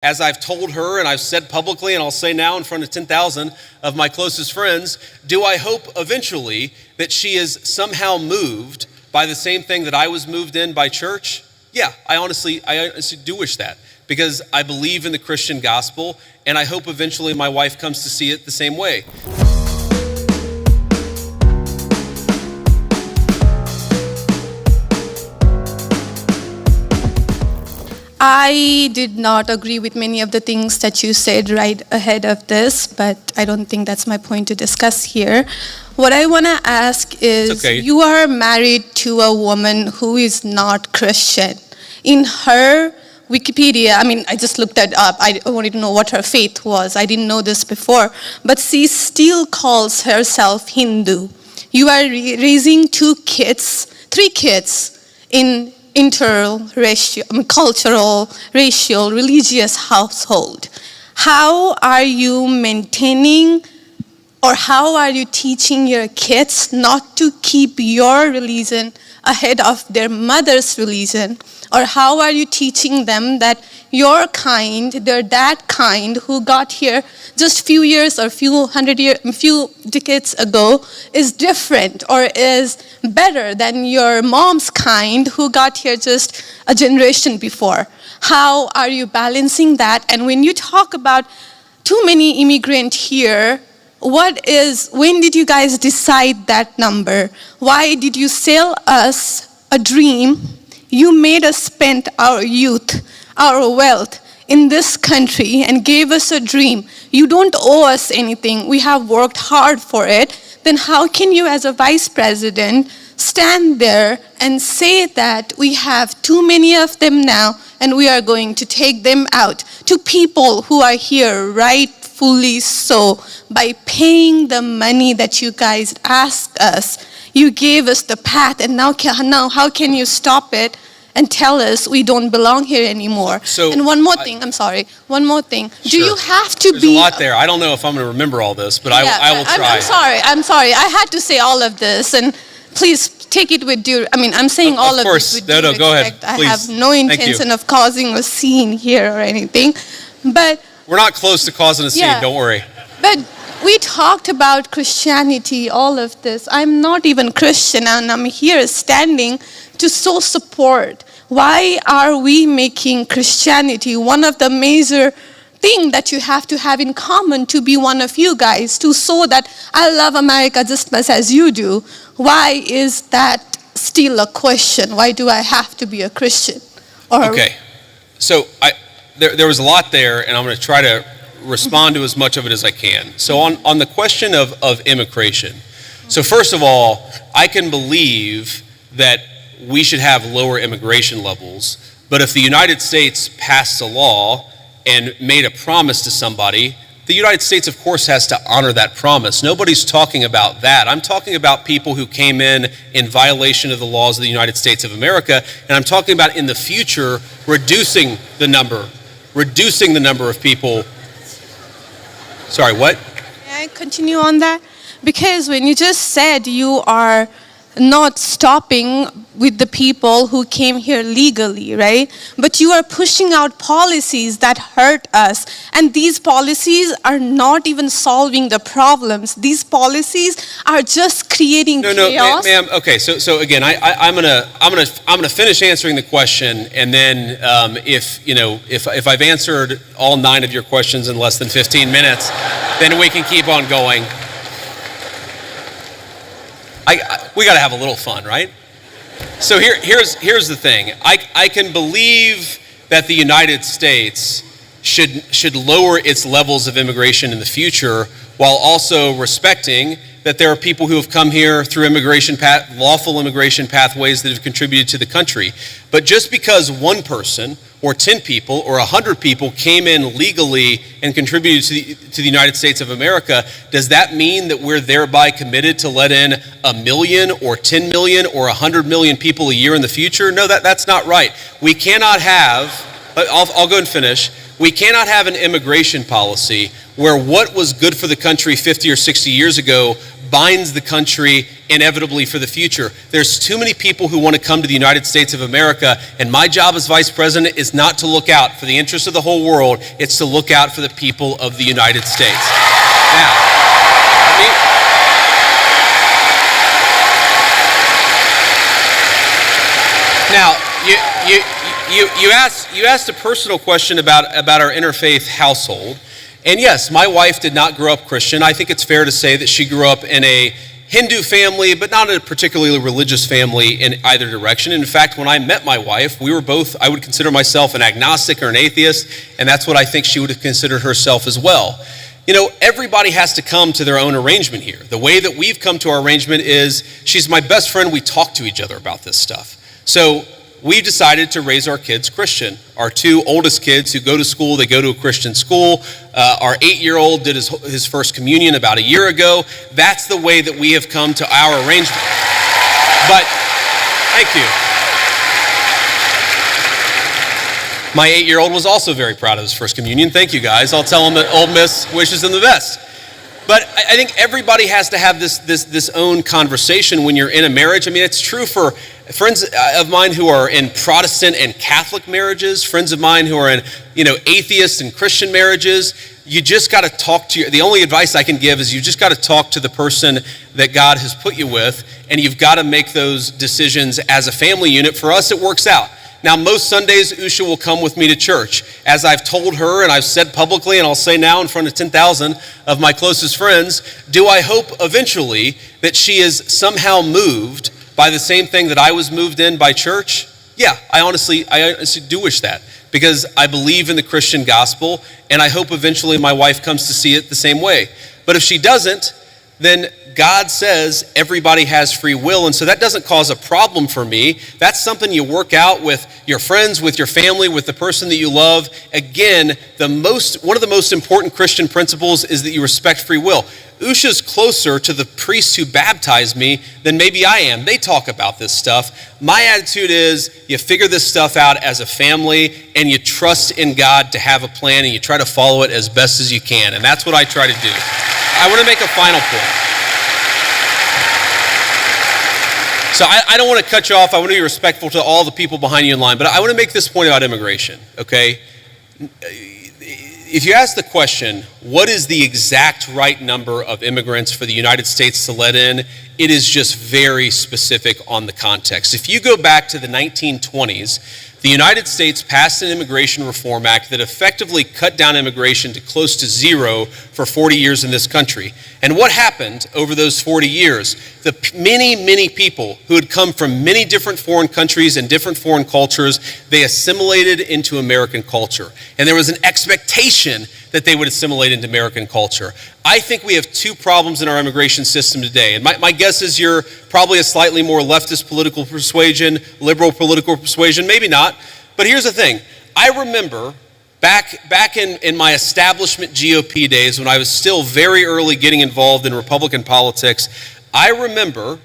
As I've told her and I've said publicly, and I'll say now in front of 10,000 of my closest friends, do I hope eventually that she is somehow moved by the same thing that I was moved in by church? Yeah, I honestly do wish that, because I believe in the Christian gospel, and I hope eventually my wife comes to see it the same way. I did not agree with many of the things that you said right ahead of this, but I don't think that's my point to discuss here. What I want to ask is, okay. You are married to a woman who is not Christian. In her Wikipedia, I just looked that up. I wanted to know what her faith was. I didn't know this before. But she still calls herself Hindu. You are raising three kids in cultural, racial, religious household. How are you maintaining, or how are you teaching your kids not to keep your religion ahead of their mother's religion? Or how are you teaching them that your kind, they're that kind who got here just few years or few decades ago is different or is better than your mom's kind who got here just a generation before? How are you balancing that? And when you talk about too many immigrants here, when did you guys decide that number? Why did you sell us a dream? You made us spend our youth, our wealth in this country and gave us a dream. You don't owe us anything. We have worked hard for it. Then how can you, as a vice president, stand there and say that we have too many of them now and we are going to take them out to people who are here rightfully so by paying the money that you guys asked us? You gave us the path, and now how can you stop it and tell us we don't belong here anymore? And one more thing. Do you have to There's a lot there. I don't know if I'm going to remember all this, but I will try. I'm sorry. I had to say all of this, and please take it with due. I'm saying all of this with due respect. Go ahead. Please. I have no intention of causing a scene here or anything, but we're not close to causing a scene. Don't worry. But we talked about Christianity, all of this. I'm not even Christian, and I'm here standing to show support. Why are we making Christianity one of the major things that you have to have in common to be one of you guys, to show that I love America just as much as you do? Why is that still a question? Why do I have to be a Christian? Okay, so there was a lot there, and I'm going to try to respond to as much of it as I can. So on the question of immigration, so first of all, I can believe that we should have lower immigration levels, but if the United States passed a law and made a promise to somebody, the United States, of course, has to honor that promise. Nobody's talking about that. I'm talking about people who came in violation of the laws of the United States of America, and I'm talking about in the future reducing the number of people. Sorry, what? May I continue on that? Because when you just said you are not stopping with the people who came here legally, right? But you are pushing out policies that hurt us. And these policies are not even solving the problems. These policies are just creating chaos. No, ma'am. Okay, so again, I'm gonna finish answering the question, and then if I've answered all 9 of your questions in less than 15 minutes, then we can keep on going. We got to have a little fun, right? So here's the thing. I can believe that the United States should lower its levels of immigration in the future, while also respecting that there are people who have come here through lawful immigration pathways that have contributed to the country. But just because one person or 10 people or 100 people came in legally and contributed to the United States of America, does that mean that we're thereby committed to let in 1 million or 10 million or 100 million people a year in the future? No, that's not right. We cannot have, I'll go and finish. We cannot have an immigration policy where what was good for the country 50 or 60 years ago binds the country inevitably for the future. There's too many people who want to come to the United States of America, and my job as vice president is not to look out for the interests of the whole world, it's to look out for the people of the United States. Now, you asked a personal question about our interfaith household. And yes, my wife did not grow up Christian. I think it's fair to say that she grew up in a Hindu family, but not a particularly religious family in either direction. In fact, when I met my wife, we were both, I would consider myself an agnostic or an atheist, and that's what I think she would have considered herself as well. You know, everybody has to come to their own arrangement here. The way that we've come to our arrangement is she's my best friend. We talk to each other about this stuff. So we decided to raise our kids Christian. Our two oldest kids who go to school, they go to a Christian school. Our 8-year-old did his first communion about a year ago. That's the way that we have come to our arrangement. But, thank you. My 8-year-old was also very proud of his first communion. Thank you, guys. I'll tell him that Old Miss wishes him the best. But I think everybody has to have this own conversation when you're in a marriage. I mean, it's true for friends of mine who are in Protestant and Catholic marriages, friends of mine who are in, atheist and Christian marriages. You just got to talk to the only advice I can give is you just got to talk to the person that God has put you with, and you've got to make those decisions as a family unit. For us, it works out. Now, most Sundays, Usha will come with me to church. As I've told her, and I've said publicly, and I'll say now in front of 10,000 of my closest friends, do I hope eventually that she is somehow moved by the same thing that I was moved in by church? Yeah, I honestly do wish that, because I believe in the Christian gospel, and I hope eventually my wife comes to see it the same way. But if she doesn't, then God says everybody has free will, and so that doesn't cause a problem for me. That's something you work out with your friends, with your family, with the person that you love. Again, one of the most important Christian principles is that you respect free will. Usha's closer to the priests who baptized me than maybe I am. They talk about this stuff. My attitude is you figure this stuff out as a family, and you trust in God to have a plan, and you try to follow it as best as you can, and that's what I try to do. I want to make a final point. So I don't want to cut you off. I want to be respectful to all the people behind you in line, but I want to make this point about immigration, okay? If you ask the question, what is the exact right number of immigrants for the United States to let in, it is just very specific on the context. If you go back to the 1920s, the United States passed an Immigration Reform Act that effectively cut down immigration to close to zero for 40 years in this country. And what happened over those 40 years? The many people who had come from many different foreign countries and different foreign cultures, they assimilated into American culture. And there was an expectation that they would assimilate into American culture. I think we have two problems in our immigration system today. And my guess is you're probably a slightly more leftist political persuasion, liberal political persuasion, maybe not. But here's the thing. I remember back in my establishment GOP days when I was still very early getting involved in Republican politics, I remember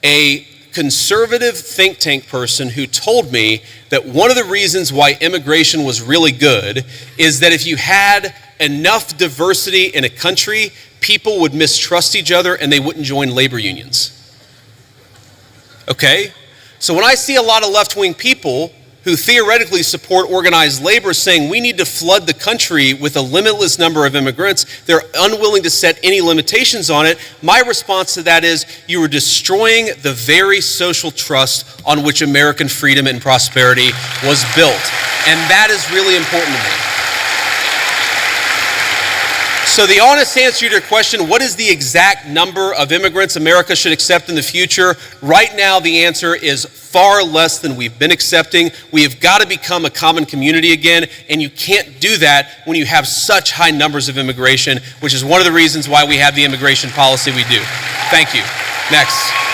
a conservative think tank person who told me that one of the reasons why immigration was really good is that if you had enough diversity in a country, people would mistrust each other and they wouldn't join labor unions. Okay? So when I see a lot of left-wing people who theoretically support organized labor saying we need to flood the country with a limitless number of immigrants, they're unwilling to set any limitations on it. My response to that is you are destroying the very social trust on which American freedom and prosperity was built. And that is really important to me. So the honest answer to your question, what is the exact number of immigrants America should accept in the future? Right now, the answer is far less than we've been accepting. We have got to become a common community again, and you can't do that when you have such high numbers of immigration, which is one of the reasons why we have the immigration policy we do. Thank you. Next.